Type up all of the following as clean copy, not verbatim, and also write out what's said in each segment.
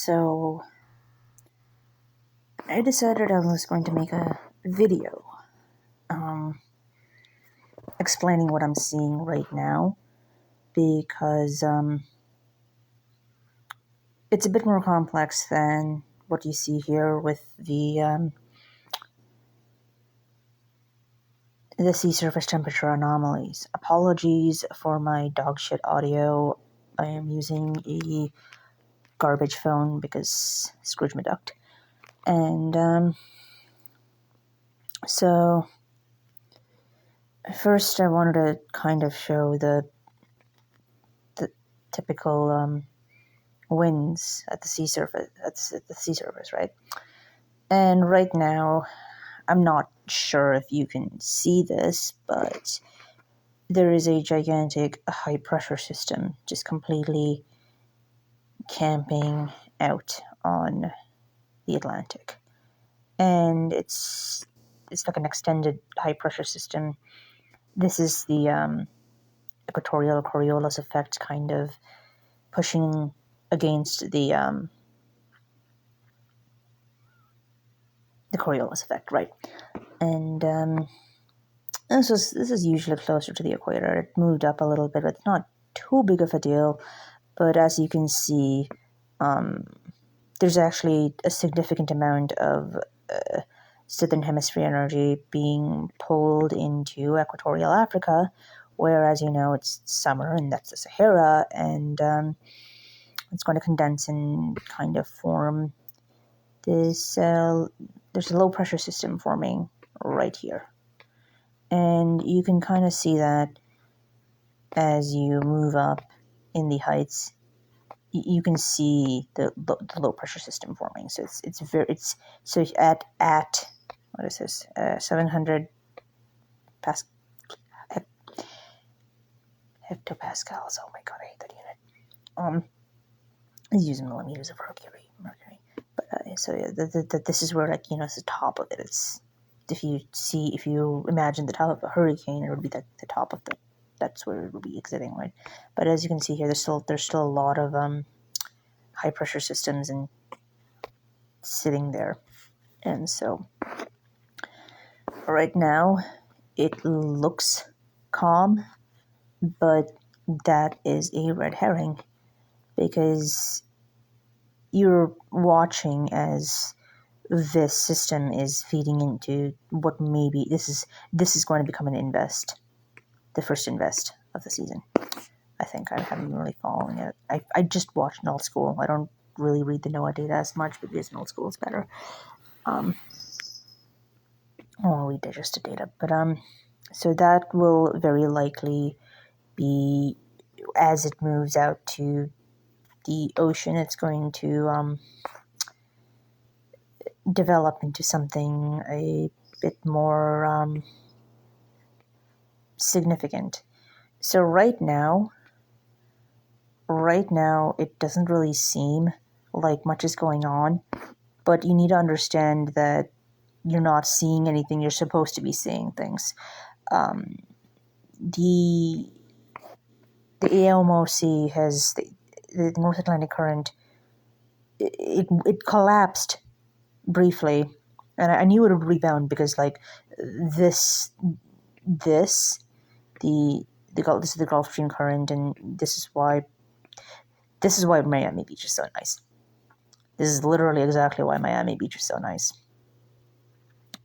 So I decided I was going to make a video explaining what I'm seeing right now, because it's a bit more complex than what you see here with the sea surface temperature anomalies. Apologies for my dog shit audio. I am using a garbage phone because Scrooge McDuck. And so first I wanted to kind of show the typical winds at the sea surface, right? And right now, I'm not sure if you can see this, but there is a gigantic high pressure system just completely camping out on the Atlantic. And it's like an extended high pressure system. This is the equatorial Coriolis effect, kind of pushing against the Coriolis effect, right? And this is usually closer to the equator. It moved up a little bit, but it's not too big of a deal. But as you can see, there's actually a significant amount of southern hemisphere energy being pulled into equatorial Africa, where, as you know, it's summer and that's the Sahara, and it's going to condense and kind of form this. There's a low pressure system forming right here. And you can kind of see that as you move up in the heights, you can see the low pressure system forming. So so at what is this 700 hectopascals. Oh my god, I hate that unit. It's using millimeters of mercury. But so yeah, this is where, like, it's the top of it. It's if you imagine the top of a hurricane, it would be the top of that's where it would be exiting, right? But as you can see here, there's still a lot of high pressure systems and sitting there. And so right now it looks calm, but that is a red herring, because you're watching as this system is feeding into what maybe this is going to become the first invest of the season. I think I haven't been really following it. I just watched Null School. I don't really read the NOAA data as much, but because Null School is better. We digest the data, but so that will very likely be, as it moves out to the ocean, it's going to develop into something a bit more significant. So right now it doesn't really seem like much is going on, but you need to understand that you're not seeing anything. You're supposed to be seeing things. The AOMOC has the North Atlantic Current. It collapsed briefly, and I knew it would rebound because, like, this is the Gulf Stream current, and this is why Miami Beach is so nice. This is literally exactly why Miami Beach is so nice.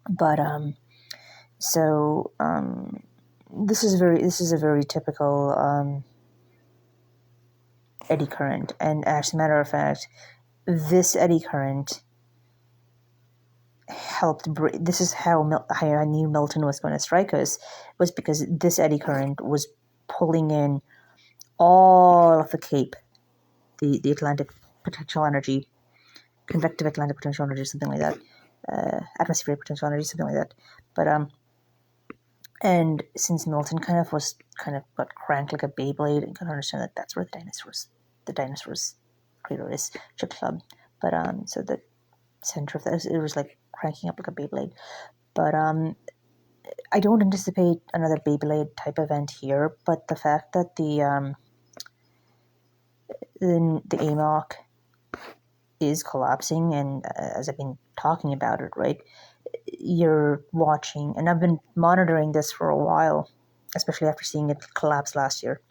But this is a very typical eddy current, and as a matter of fact, this eddy current helped. This is how I knew Milton was going to strike us, was because this eddy current was pulling in all of the Cape, the Atlantic potential energy, convective Atlantic potential energy, something like that, atmospheric potential energy, something like that. But and since Milton kind of got cranked like a Beyblade, you can understand that that's where the dinosaurs crater is, Chip Club. But so the center of that, it was like cranking up like a Beyblade. But I don't anticipate another Beyblade type event here. But the fact that the AMOC is collapsing, and as I've been talking about it, right, you're watching, and I've been monitoring this for a while, especially after seeing it collapse last year.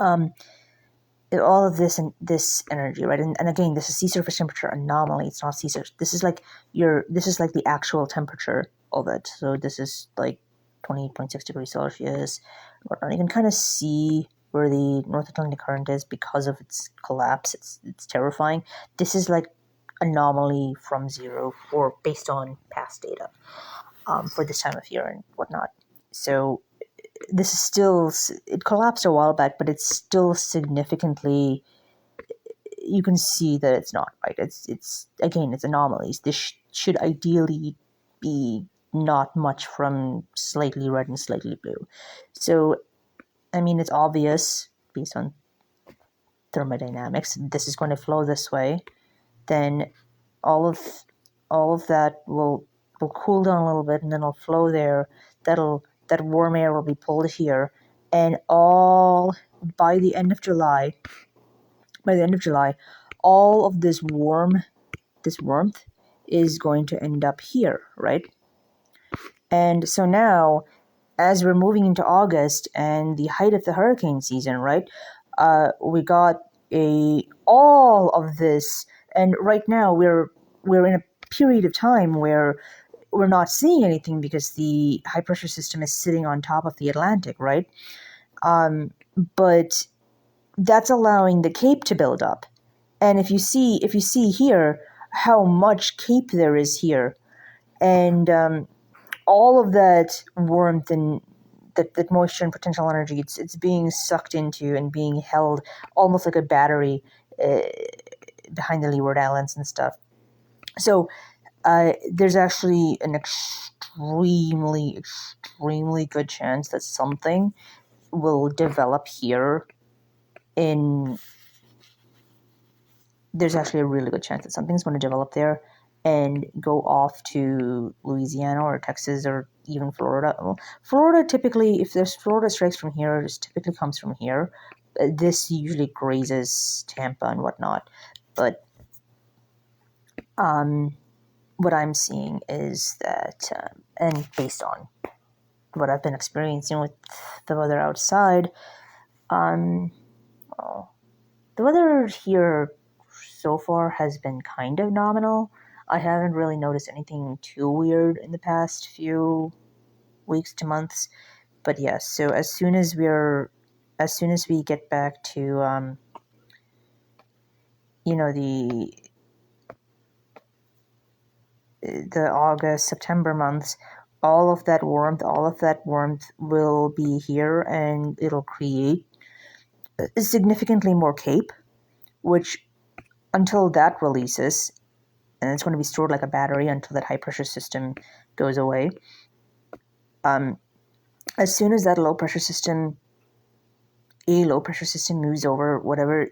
All of this and this energy, right, and again, this is sea surface temperature anomaly. It's not sea surface. This is like the actual temperature of it. So this is like 28.6 degrees Celsius. You can kind of see where the North Atlantic current is because of its collapse. It's terrifying. This is like anomaly from zero, or based on past data, for this time of year and whatnot. So this is still, it collapsed a while back, but it's still significantly, you can see that it's not right. It's again, it's anomalies. This should ideally be not much from slightly red and slightly blue. So, I mean, it's obvious based on thermodynamics, this is going to flow this way. Then all of that will cool down a little bit, and then it'll flow there. That warm air will be pulled here, and by the end of July, all of this warmth is going to end up here, right? And so now, as we're moving into August and the height of the hurricane season, right? We got all of this, and right now we're in a period of time where we're not seeing anything because the high pressure system is sitting on top of the Atlantic, right? But that's allowing the Cape to build up. And if you see here how much Cape there is here, and all of that warmth and that moisture and potential energy, it's being sucked into and being held almost like a battery behind the Leeward Islands and stuff. So there's actually an extremely good chance that something will develop here. There's actually a really good chance that something's going to develop there and go off to Louisiana or Texas or even Florida. Well, Florida typically, if there's Florida strikes from here, it typically comes from here. This usually grazes Tampa and whatnot. But what I'm seeing is that, and based on what I've been experiencing with the weather outside, the weather here so far has been kind of nominal. I haven't really noticed anything too weird in the past few weeks to months. But yes, so as soon as we get back to the August, September months, all of that warmth will be here, and it'll create significantly more Cape, which until that releases, and it's going to be stored like a battery until that high pressure system goes away. As soon as that low pressure system moves over, whenever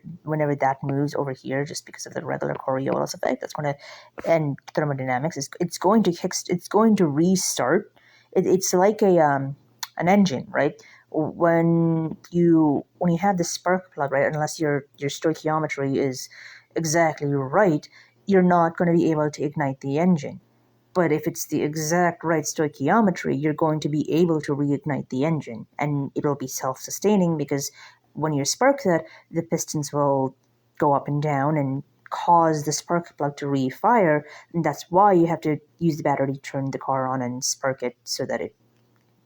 that moves over here, just because of the regular Coriolis effect, that's going to end thermodynamics. It's going to restart. It's like an engine, right? When you have the spark plug, right? Unless your stoichiometry is exactly right, you're not going to be able to ignite the engine. But if it's the exact right stoichiometry, you're going to be able to reignite the engine, and it'll be self-sustaining, because when you spark that, the pistons will go up and down and cause the spark plug to refire, and that's why you have to use the battery to turn the car on and spark it so that it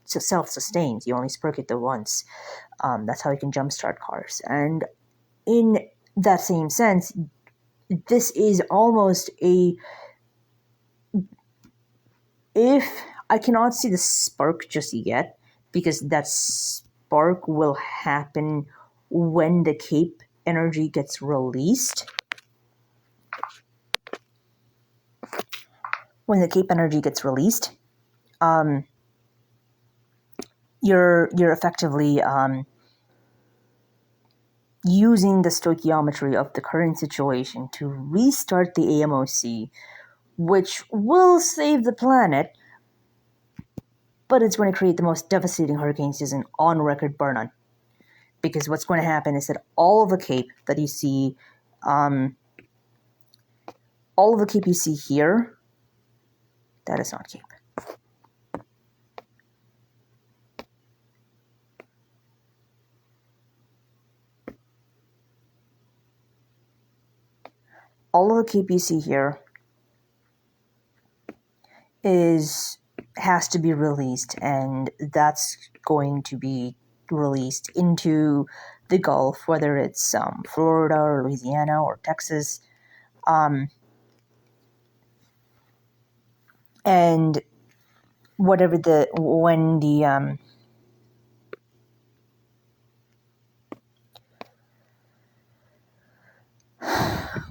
self-sustains. You only spark it the once. That's how you can jumpstart cars. And in that same sense, this is almost if I cannot see the spark just yet, because that spark will happen when the Cape energy gets released. When the Cape energy gets released, you're effectively using the stoichiometry of the current situation to restart the AMOC, which will save the planet, but it's going to create the most devastating hurricane season on record, bar none. Because what's going to happen is that all of the Cape that you see all of the cape you see here, that is not cape. All of the cape you see here has to be released, and that's going to be released into the Gulf, whether it's Florida or Louisiana or Texas. And whatever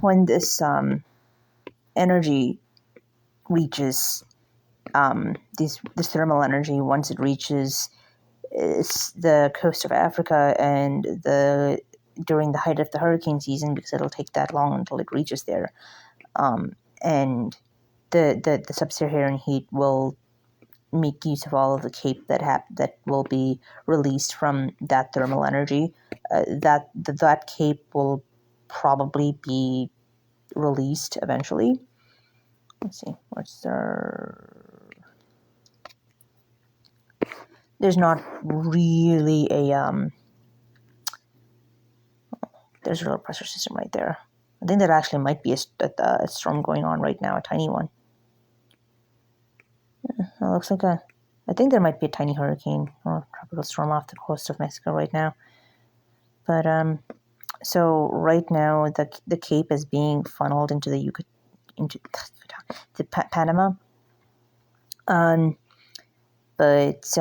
when this energy reaches this thermal energy, once it reaches the coast of Africa and during the height of the hurricane season, because it'll take that long until it reaches there, and the sub-Saharan heat will make use of all of the cape that will be released from that thermal energy. That cape will probably be released eventually. Let's see, there's not really there's a low pressure system right there. I think that actually might be a storm going on right now, a tiny one. It looks like I think there might be a tiny hurricane or tropical storm off the coast of Mexico right now. But so right now the cape is being funneled into Panama. But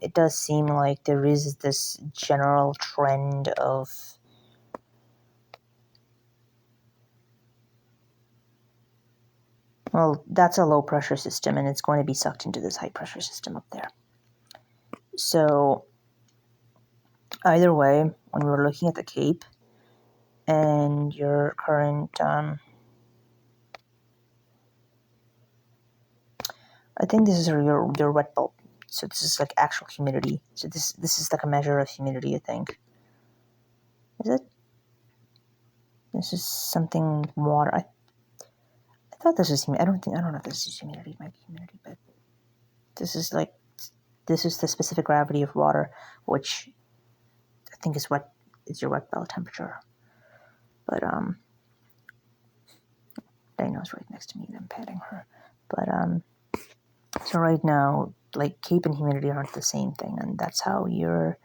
it does seem like there is this general trend of that's a low pressure system, and it's going to be sucked into this high pressure system up there. So either way, when we're looking at the cape and your current I think this is your wet bulb. So this is like actual humidity. So this is like a measure of humidity, I think. Is it? This is something water. I thought this was humidity. I don't know if this is humidity. It might be humidity, but this is the specific gravity of water, which I think is your wet bulb temperature. But Dino's right next to me, and I'm patting her. But so right now, like cape and humidity aren't the same thing, and that's how you're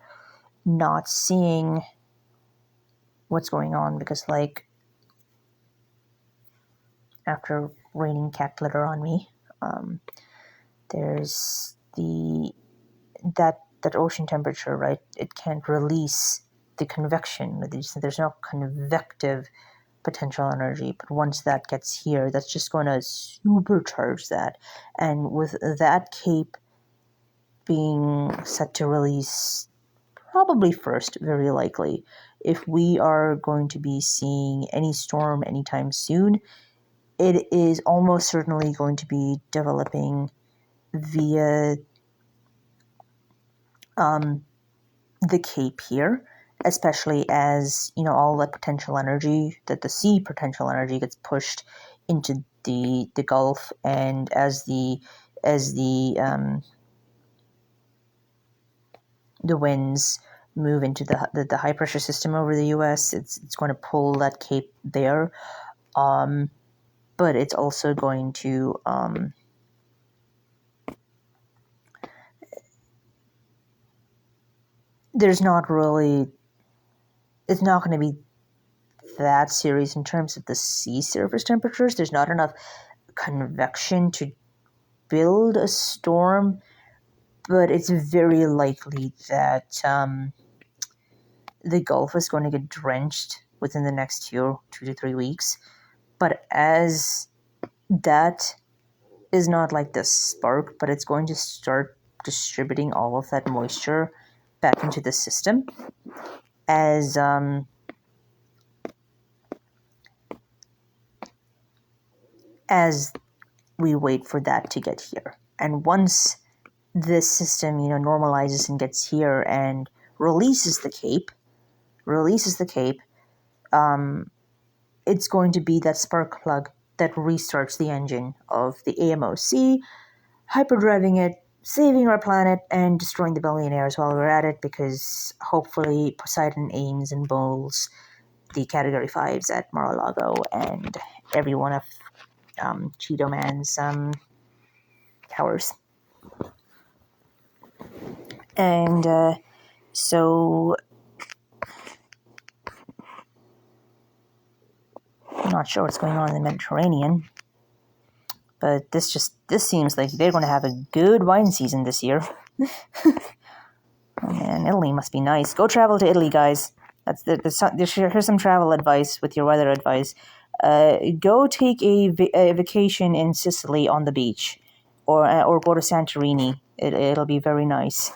not seeing what's going on, because like after raining cat litter on me, there's that ocean temperature, right? It can't release the convection. There's no convective potential energy, but once that gets here, that's just going to supercharge that. And with that cape being set to release probably first, very likely, if we are going to be seeing any storm anytime soon, it is almost certainly going to be developing via the cape here, especially as all that potential energy, that the sea potential energy, gets pushed into the Gulf, and as the winds move into the high pressure system over the U.S., it's going to pull that cape there, but it's also going to it's not going to be that serious in terms of the sea surface temperatures. There's not enough convection to build a storm, but it's very likely that the Gulf is going to get drenched within the next 2 to 3 weeks. But as that is not like the spark, but it's going to start distributing all of that moisture back into the system as we wait for that to get here. And once this system, normalizes and gets here and releases the cape, it's going to be that spark plug that restarts the engine of the AMOC, hyperdriving it, saving our planet, and destroying the billionaires while we're at it, because hopefully Poseidon aims and bowls the Category 5s at Mar-a-Lago and every one of Cheeto Man's towers. And so I'm not sure what's going on in the Mediterranean, but this seems like they're going to have a good wine season this year. Oh man, Italy must be nice. Go travel to Italy, guys. Here's some travel advice with your weather advice. Go take a vacation in Sicily on the beach, or go to Santorini. It'll be very nice.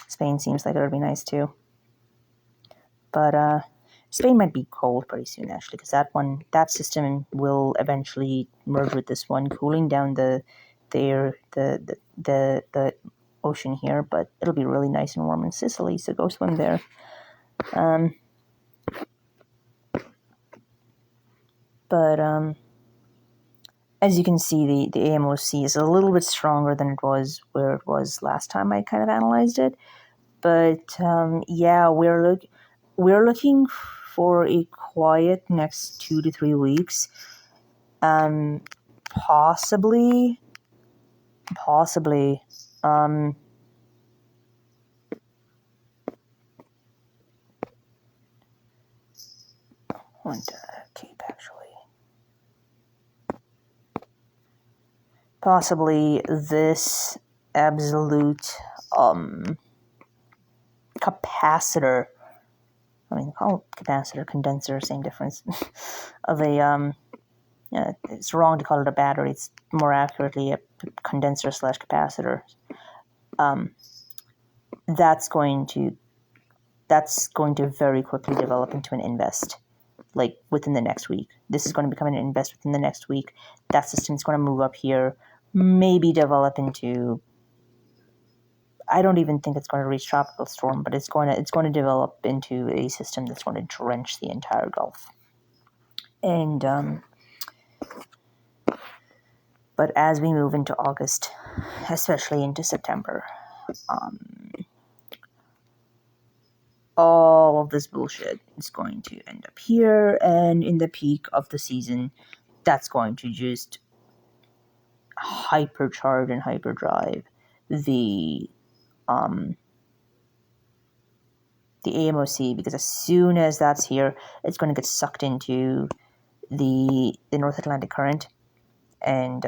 Spain seems like it'll be nice too. But Spain might be cold pretty soon, actually, because that system will eventually merge with this one, cooling down the ocean here. But it'll be really nice and warm in Sicily, so go swim there. But as you can see, the AMOC is a little bit stronger than it was where it was last time I kind of analyzed it. But yeah, we're looking for a quiet next 2 to 3 weeks. Possibly. Cape actually. Possibly this absolute capacitor. I mean, call it capacitor, condenser, same difference. Of a it's wrong to call it a battery. It's more accurately a condenser / capacitor. That's going to very quickly develop into an invest, like within the next week. This is going to become an invest within the next week. That system's going to move up here, maybe develop into. I don't even think it's going to reach tropical storm, but it's going to develop into a system that's going to drench the entire Gulf. And but as we move into August, especially into September, all of this bullshit is going to end up here, and in the peak of the season, that's going to just hypercharge and hyperdrive the AMOC, because as soon as that's here, it's going to get sucked into the North Atlantic Current, and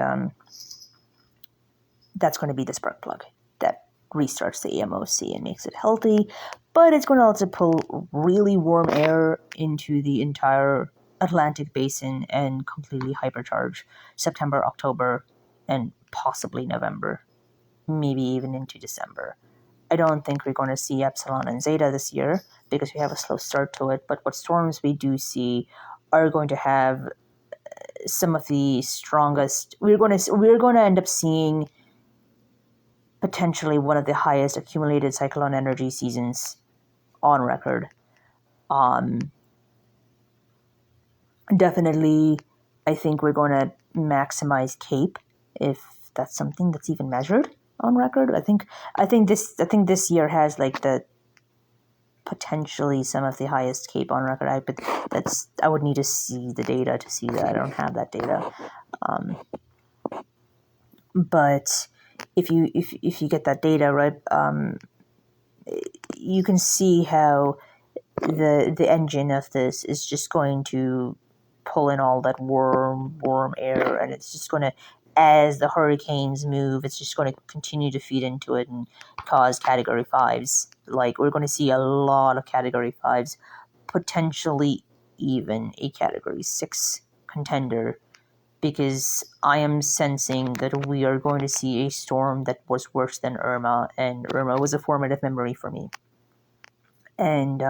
that's going to be the spark plug that restarts the AMOC and makes it healthy. But it's going to also pull really warm air into the entire Atlantic basin and completely hypercharge September, October, and possibly November, maybe even into December. I don't think we're going to see Epsilon and Zeta this year because we have a slow start to it. But what storms we do see are going to have some of the strongest. We're going to end up seeing potentially one of the highest accumulated cyclone energy seasons on record. Definitely, I think we're going to maximize Cape, if that's something that's even measured on record. I think this year has like the potentially some of the highest Cape on record. But I would need to see the data to see that. I don't have that data. But if you get that data right, you can see how the engine of this is just going to pull in all that warm air, and it's just going to, as the hurricanes move, it's just going to continue to feed into it and cause Category 5s. Like, we're going to see a lot of Category 5s, potentially even a Category 6 contender, because I am sensing that we are going to see a storm that was worse than Irma, and Irma was a formative memory for me. And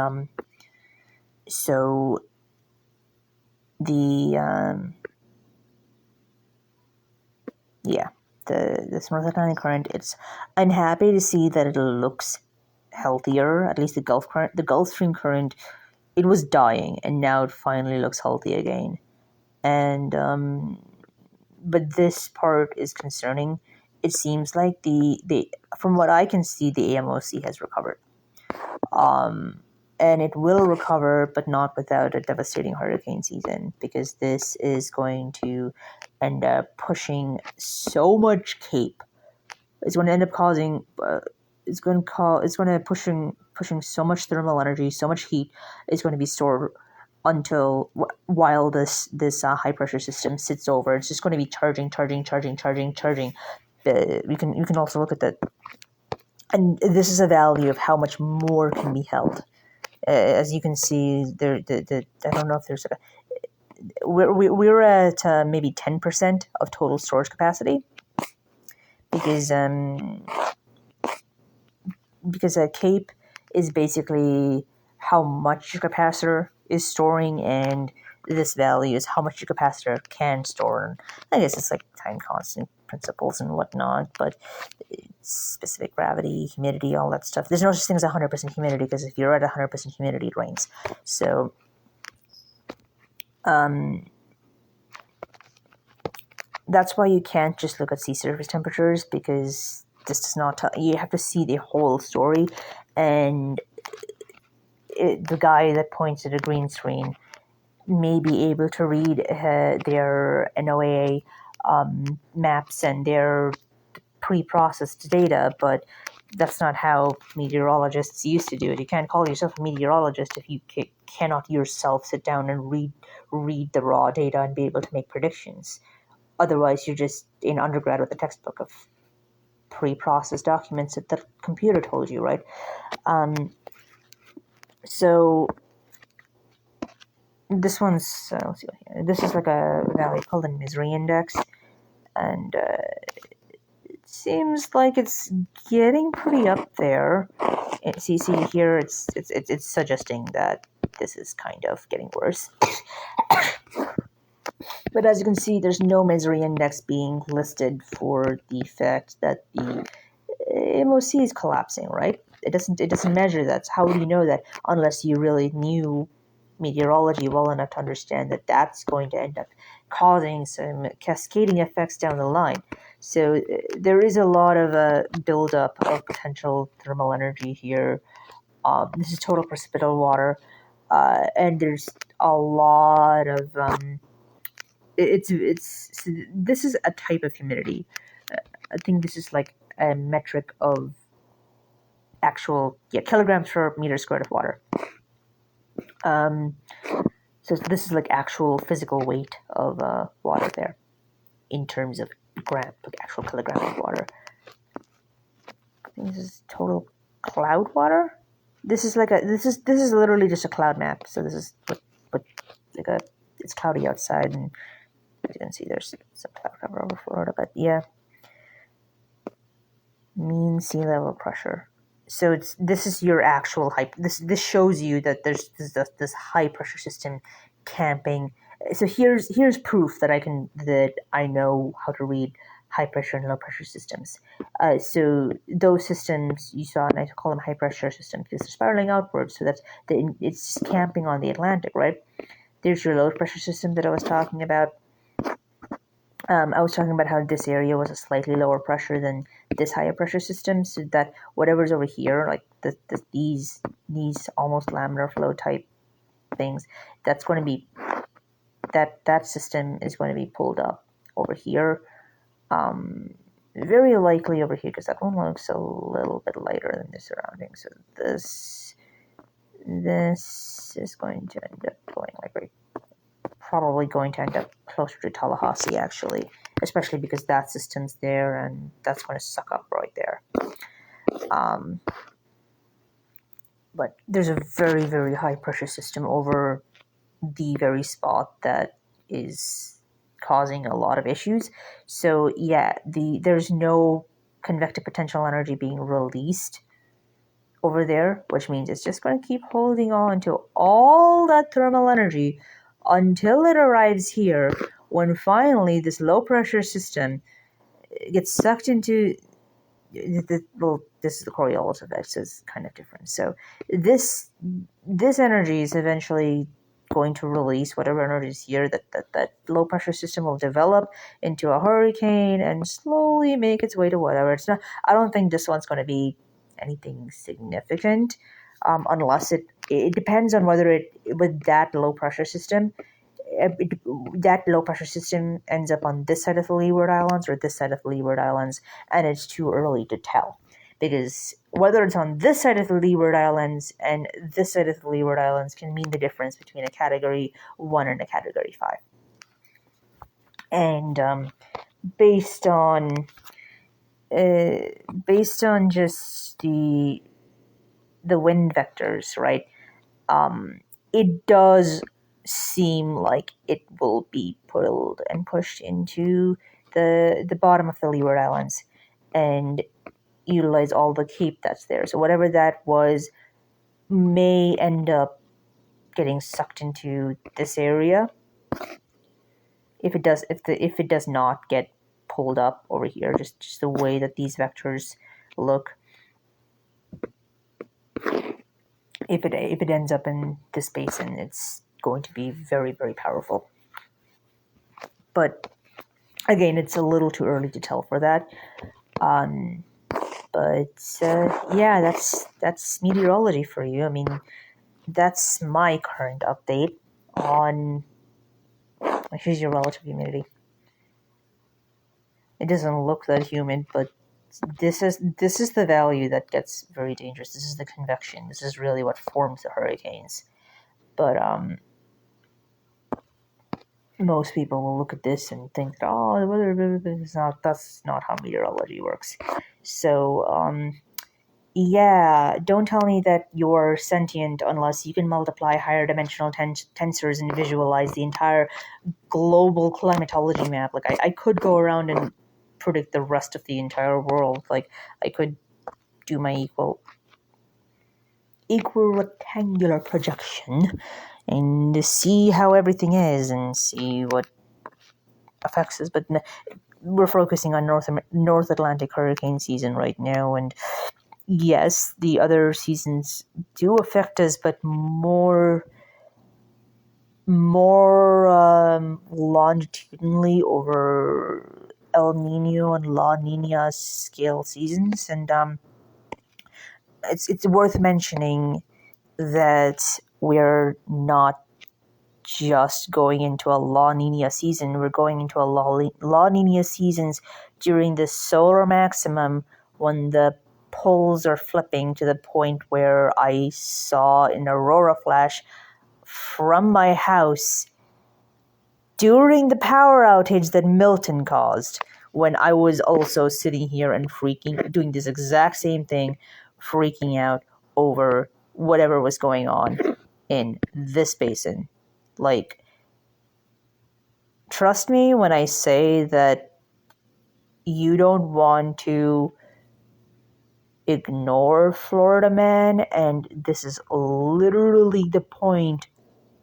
so this North Atlantic Current, I'm happy to see that it looks healthier. At least the Gulf Stream current it was dying, and now it finally looks healthy again. And but this part is concerning. It seems like the from what I can see, the AMOC has recovered. And it will recover, but not without a devastating hurricane season, because this is going to end up pushing so much CAPE. It's going to end up causing. It's going to pushing so much thermal energy, so much heat is going to be stored until while this high pressure system sits over. It's just going to be charging. You can also look at that, and this is a value of how much more can be held. As you can see, I don't know if there's we're at maybe 10% of total storage capacity, because a CAPE is basically how much your capacitor is storing, and this value is how much your capacitor can store. I guess it's like time constant principles and whatnot, but specific gravity, humidity, all that stuff. There's no such thing as 100% humidity, because if you're at 100% humidity, it rains. So, that's why you can't just look at sea surface temperatures, because this does not tell you. Have to see the whole story. And the guy that points at a green screen may be able to read their NOAA maps and their pre-processed data, but that's not how meteorologists used to do it. You can't call yourself a meteorologist if you cannot yourself sit down and read the raw data and be able to make predictions. Otherwise, you're just in undergrad with a textbook of pre-processed documents that the computer told you, right? So this one's, let's see here. This is like a value called the misery index, and it seems like it's getting pretty up there. So you see here, it's suggesting that this is kind of getting worse. But as you can see, there's no misery index being listed for the fact that the MOC is collapsing, right? It doesn't measure that. So how do you know that unless you really knew meteorology well enough to understand that that's going to end up causing some cascading effects down the line? So there is a lot of buildup of potential thermal energy here. This is total precipitable water, and there's a lot of this is a type of humidity. I think this is like a metric of actual kilograms per meter squared of water. So this is like actual physical weight of water there, in terms of actual kilogram of water. I think this is total cloud water. This is literally just a cloud map. So this is what it's cloudy outside, and as you can see, there's some cloud cover over Florida, but yeah. Mean sea level pressure. So this is your actual high. This shows you that there's this high pressure system camping. So here's proof that I know how to read high pressure and low pressure systems. So those systems you saw, and I call them high pressure systems because they're spiraling outwards. So that's it's camping on the Atlantic, right? There's your low pressure system that I was talking about. I was talking about how this area was a slightly lower pressure than this higher pressure system, so that whatever's over here, like these almost laminar flow type things, that's going to be that system is going to be pulled up over here, very likely over here, because that one looks a little bit lighter than the surroundings. So this is going to end up going like right. Probably going to end up closer to Tallahassee, actually, especially because that system's there, and that's going to suck up right there. But there's a very, very high pressure system over the very spot that is causing a lot of issues. So yeah, there's no convective potential energy being released over there, which means it's just going to keep holding on to all that thermal energy until it arrives here, when finally this low pressure system gets sucked into this is the Coriolis effect, so it's kind of different. So this this energy is eventually going to release whatever energy is here. That low pressure system will develop into a hurricane and slowly make its way to whatever. It's not. I don't think this one's going to be anything significant, unless it depends on whether it with that low pressure system. That low pressure system ends up on this side of the Leeward Islands or this side of the Leeward Islands, and it's too early to tell. Because whether it's on this side of the Leeward Islands and this side of the Leeward Islands can mean the difference between a Category 1 and a Category 5. And based on just the wind vectors, right? It does seem like it will be pulled and pushed into the bottom of the Leeward Islands and utilize all the cape that's there. So whatever that was may end up getting sucked into this area. If it does not get pulled up over here, just the way that these vectors look. If it ends up in this basin, it's going to be very, very powerful. But again, it's a little too early to tell for that. Yeah, that's meteorology for you. I mean, that's my current update on. Here's your relative humidity. It doesn't look that humid, but this is the value that gets very dangerous. This is the convection. This is really what forms the hurricanes. But most people will look at this and think that, oh, the weather is not. That's not how meteorology works. So yeah, don't tell me that you're sentient unless you can multiply higher dimensional tensors and visualize the entire global climatology map. Like I could go around and predict the rest of the entire world. Like I could do my equal rectangular projection and see how everything is and see what affects us. But we're focusing on North Atlantic hurricane season right now, and yes, the other seasons do affect us, but more longitudinally over El Niño and La Niña scale seasons, and it's worth mentioning that we're not just going into a La Niña season. We're going into a La Niña seasons during the solar maximum when the poles are flipping to the point where I saw an aurora flash from my house during the power outage that Milton caused, when I was also sitting here and doing this exact same thing, freaking out over whatever was going on in this basin. Like, trust me when I say that you don't want to ignore Florida Man, and this is literally the point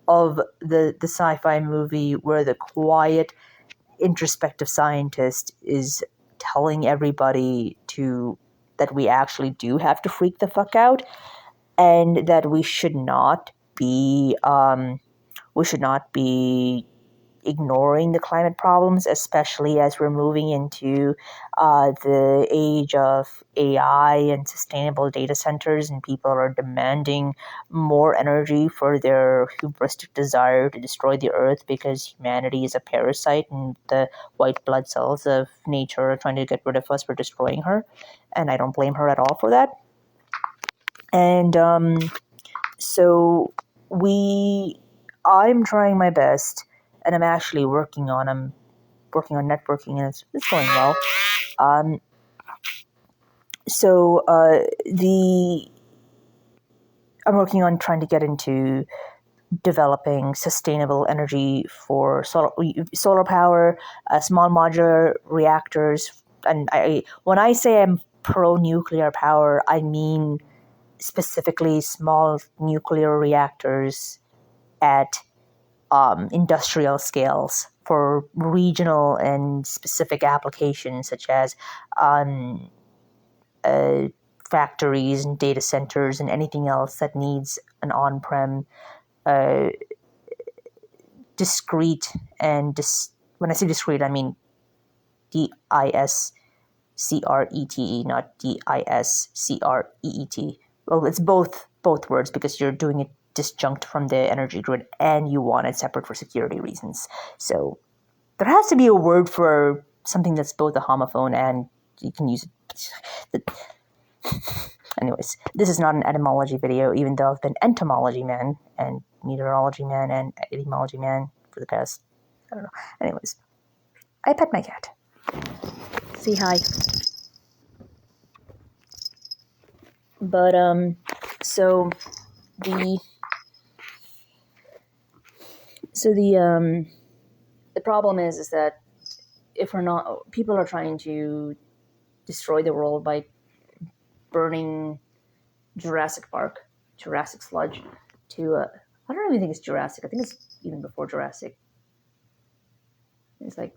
of the sci-fi movie where the quiet, introspective scientist is telling everybody that we actually do have to freak the fuck out, and that we should not be ignoring the climate problems, especially as we're moving into the age of AI and sustainable data centers, and people are demanding more energy for their hubristic desire to destroy the earth because humanity is a parasite and the white blood cells of nature are trying to get rid of us for destroying her. And I don't blame her at all for that. And so I'm trying my best, and I'm actually working on networking, and it's going well. I'm working on trying to get into developing sustainable energy for solar power, small modular reactors, and when I say I'm pro nuclear power, I mean specifically small nuclear reactors at industrial scales for regional and specific applications, such as factories and data centers and anything else that needs an on-prem, discrete, and when I say discrete, I mean DISCRETE, not DISCREET. Well, it's both words because you're doing it disjunct from the energy grid and you want it separate for security reasons. So there has to be a word for something that's both a homophone and you can use it. Anyways, this is not an etymology video, even though I've been entomology man and meteorology man and etymology man for the past, I don't know. Anyways, I pet my cat. Say hi. But, the problem is that if we're not, people are trying to destroy the world by burning Jurassic sludge to, I don't even think it's Jurassic. I think it's even before Jurassic. It's like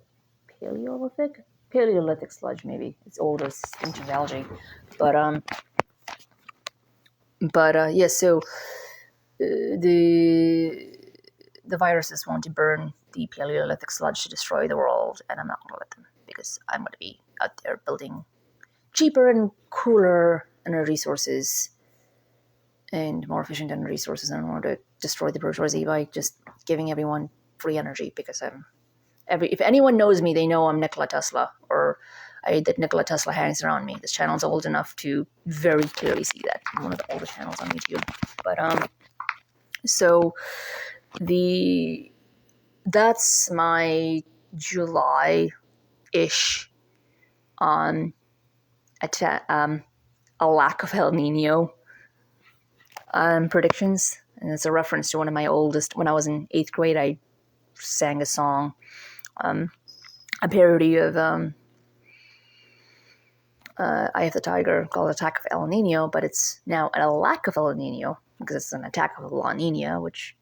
Paleolithic sludge, maybe. It's older, it's ancient algae. But yeah, so the viruses want to burn the Paleolithic sludge to destroy the world, and I'm not going to let them, because I'm going to be out there building cheaper and cooler energy sources and more efficient energy resources, and I want to destroy the bourgeoisie by just giving everyone free energy, because if anyone knows me, they know I'm Nikola Tesla, or that Nikola Tesla hangs around me. This channel's old enough to very clearly see that. I'm one of the oldest channels on YouTube. But so that's my July-ish a Lack of El Niño predictions, and it's a reference to one of my oldest. When I was in 8th grade, I sang a song, a parody of Eye of the Tiger called Attack of El Niño, but it's now a Lack of El Niño because it's an attack of La Niña, which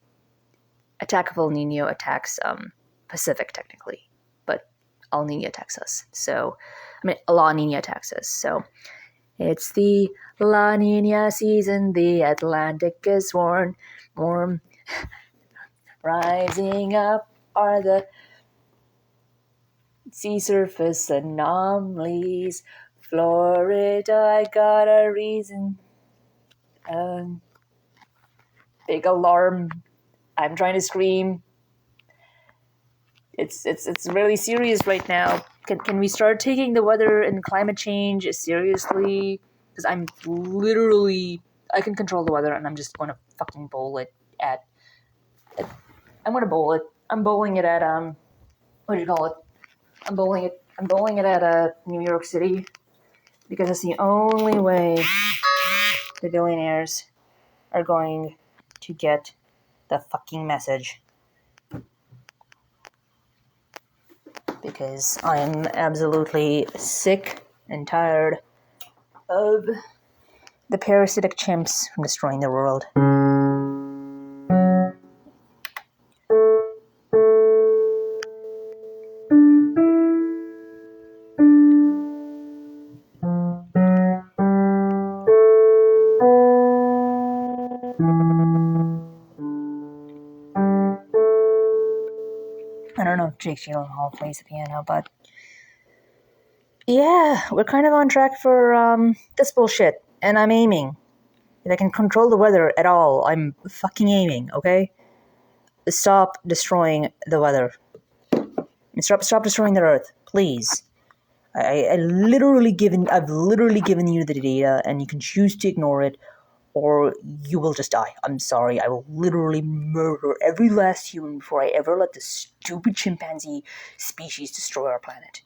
Attack of El Niño attacks Pacific technically, but El Niño attacks us. So, La Niña attacks us. So, it's the La Niña season, the Atlantic is warm. Rising up are the sea surface anomalies. Florida, I got a reason. Big alarm. I'm trying to scream. It's really serious right now. Can we start taking the weather and climate change seriously? Because I can control the weather, and I'm just going to fucking bowl it at. I'm going to bowl it. I'm bowling it at what do you call it? I'm bowling it at New York City, because it's the only way the billionaires are going to get the fucking message. Because I am absolutely sick and tired of the parasitic chimps from destroying the world. I don't know if Jake Gyllenhaal plays the piano, but yeah, we're kind of on track for this bullshit, and I'm aiming. If I can control the weather at all, I'm fucking aiming, okay? Stop destroying the weather. Stop destroying the earth, please. I've literally given you the data, and you can choose to ignore it, or you will just die. I'm sorry, I will literally murder every last human before I ever let this stupid chimpanzee species destroy our planet.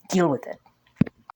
Deal with it.